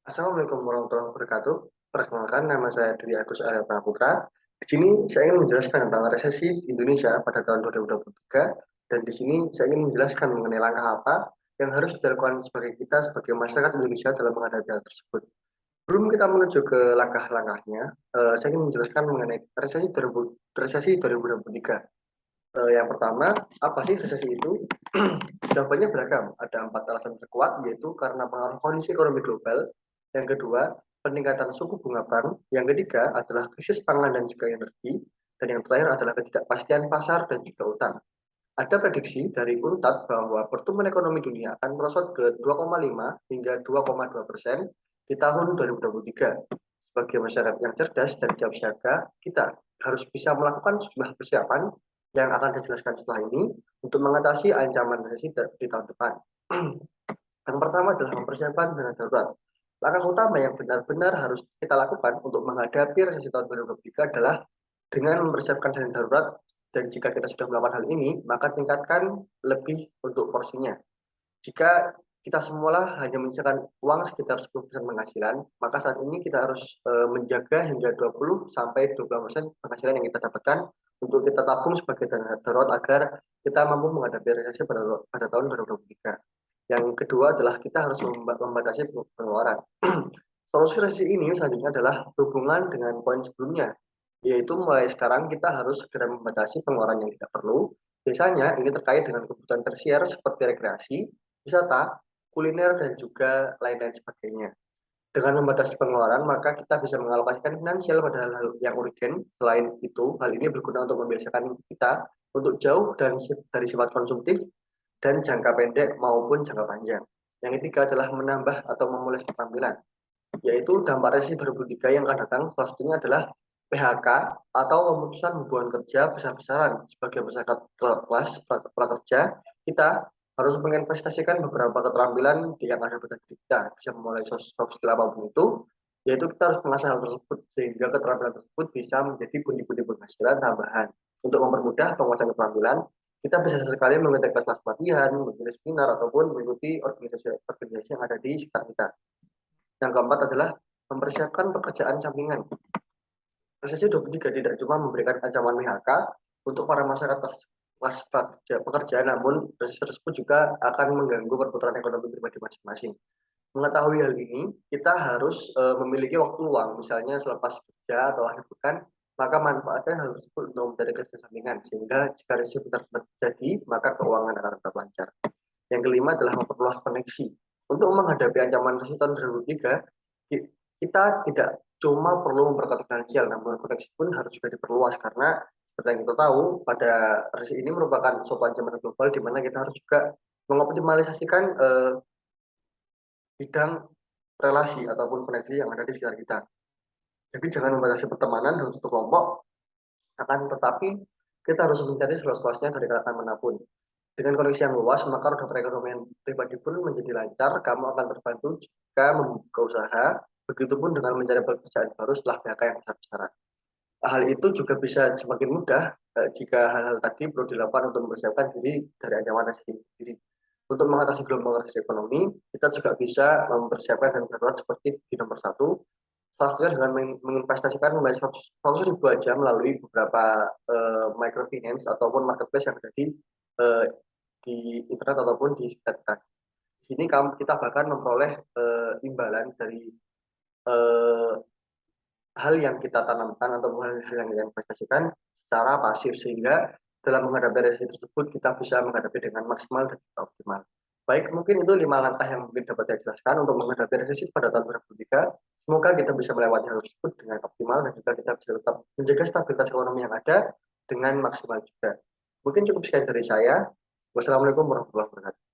Assalamualaikum warahmatullahi wabarakatuh. Perkenalkan, nama saya Dwi Agus Arya Praputra. Di sini saya ingin menjelaskan tentang resesi di Indonesia pada tahun 2023, dan di sini saya ingin menjelaskan mengenai langkah apa yang harus dilakukan sebagai kita sebagai masyarakat Indonesia dalam menghadapi hal tersebut. Sebelum kita menuju ke langkah-langkahnya, saya ingin menjelaskan mengenai resesi 2023. Yang pertama, apa sih resesi itu? Jawabannya beragam. Ada 4 alasan terkuat, yaitu karena pengaruh kondisi ekonomi global. Yang kedua, peningkatan suku bunga bank. Yang ketiga adalah krisis pangan dan juga energi. Dan yang terakhir adalah ketidakpastian pasar dan juga utang. Ada prediksi dari UNCTAD bahwa pertumbuhan ekonomi dunia akan merosot ke 2,5 hingga 2,2% di tahun 2023. Sebagai masyarakat yang cerdas dan siap siaga, kita harus bisa melakukan sejumlah persiapan yang akan dijelaskan setelah ini untuk mengatasi ancaman resesi di tahun depan. Yang pertama adalah mempersiapkan dana darurat. Langkah utama yang benar-benar harus kita lakukan untuk menghadapi resesi tahun 2023 adalah dengan mempersiapkan dana darurat, dan jika kita sudah melakukan hal ini, maka tingkatkan lebih untuk porsinya. Jika kita semula hanya menyisakan uang sekitar 10% penghasilan, maka saat ini kita harus menjaga hingga 20 sampai 20% penghasilan yang kita dapatkan untuk kita tabung sebagai dana darurat agar kita mampu menghadapi resesi pada tahun 2023. Yang kedua adalah kita harus membatasi pengeluaran. Solusi resesi ini selanjutnya adalah hubungan dengan poin sebelumnya, yaitu mulai sekarang kita harus segera membatasi pengeluaran yang tidak perlu. Biasanya ini terkait dengan kebutuhan tersier seperti rekreasi, wisata, kuliner, dan juga lain-lain sebagainya. Dengan membatasi pengeluaran, maka kita bisa mengalokasikan finansial pada hal-hal yang urgen. Selain itu, hal ini berguna untuk membiasakan kita untuk jauh dari sifat konsumtif dan jangka pendek maupun jangka panjang. Yang ketiga adalah menambah atau memoles keterampilan, yaitu dampak resesi 2023 yang akan datang. Salah satunya adalah PHK atau pemutusan hubungan kerja besar-besaran. Sebagai masyarakat kelas prakerja, kita harus menginvestasikan beberapa keterampilan yang ada pada diri kita, bisa memulai soft skill apapun itu, yaitu kita harus mengasah hal tersebut sehingga keterampilan tersebut bisa menjadi pundi-pundi penghasilan tambahan. Untuk mempermudah penguasaan keterampilan, kita bisa sekali mengikuti kelas pelatihan, mengikuti seminar, ataupun mengikuti organisasi yang ada di sekitar kita. Yang keempat adalah mempersiapkan pekerjaan sampingan. Resesi 23 tidak cuma memberikan ancaman PHK untuk para masyarakat kelas pekerja, namun resesi tersebut juga akan mengganggu perputaran ekonomi pribadi masing-masing. Mengetahui hal ini, kita harus memiliki waktu luang, misalnya selepas kerja atau akhir pekan, maka manfaatkan hal tersebut untuk mencari kerja sampingan, sehingga jika resesi benar terjadi, maka keuangan akan tetap lancar. Yang kelima adalah memperluas koneksi. Untuk menghadapi ancaman resesi tahun 2023, kita tidak cuma perlu memperkuat finansial, namun koneksi pun harus juga diperluas, karena seperti yang kita tahu, pada resesi ini merupakan suatu ancaman global di mana kita harus juga mengoptimalisasikan bidang relasi ataupun koneksi yang ada di sekitar kita. Jadi jangan membatasi pertemanan dalam satu kelompok, akan tetapi kita harus mencari seluas-luasnya dari kalangan manapun. Dengan koneksi yang luas, maka roda perekonomian pribadi pun menjadi lancar. Kamu akan terbantu jika membuka usaha, begitupun dengan mencari pekerjaan baru setelah PHK yang besar-besaran. Hal itu juga bisa semakin mudah jika hal-hal tadi perlu dilakukan untuk mempersiapkan diri dari ancaman resesi sendiri. Untuk mengatasi gelombang resesi ekonomi, kita juga bisa mempersiapkan dana darurat seperti di nomor 1, salah satunya dengan menginvestasikan 100.000 aja melalui beberapa microfinance ataupun marketplace yang ada di internet ataupun di sekitar kita. Di sini kita bahkan memperoleh imbalan dari eh, hal yang kita tanamkan atau hal-hal yang kita investasikan secara pasif, sehingga dalam menghadapi resesi tersebut kita bisa menghadapi dengan maksimal dan juga optimal. Baik, mungkin itu 5 langkah yang mungkin dapat saya jelaskan untuk menghadapi resesi pada tahun 2023. Semoga kita bisa melewati hal tersebut dengan optimal dan juga kita bisa tetap menjaga stabilitas ekonomi yang ada dengan maksimal juga. Mungkin cukup sekian dari saya. Wassalamualaikum warahmatullahi wabarakatuh.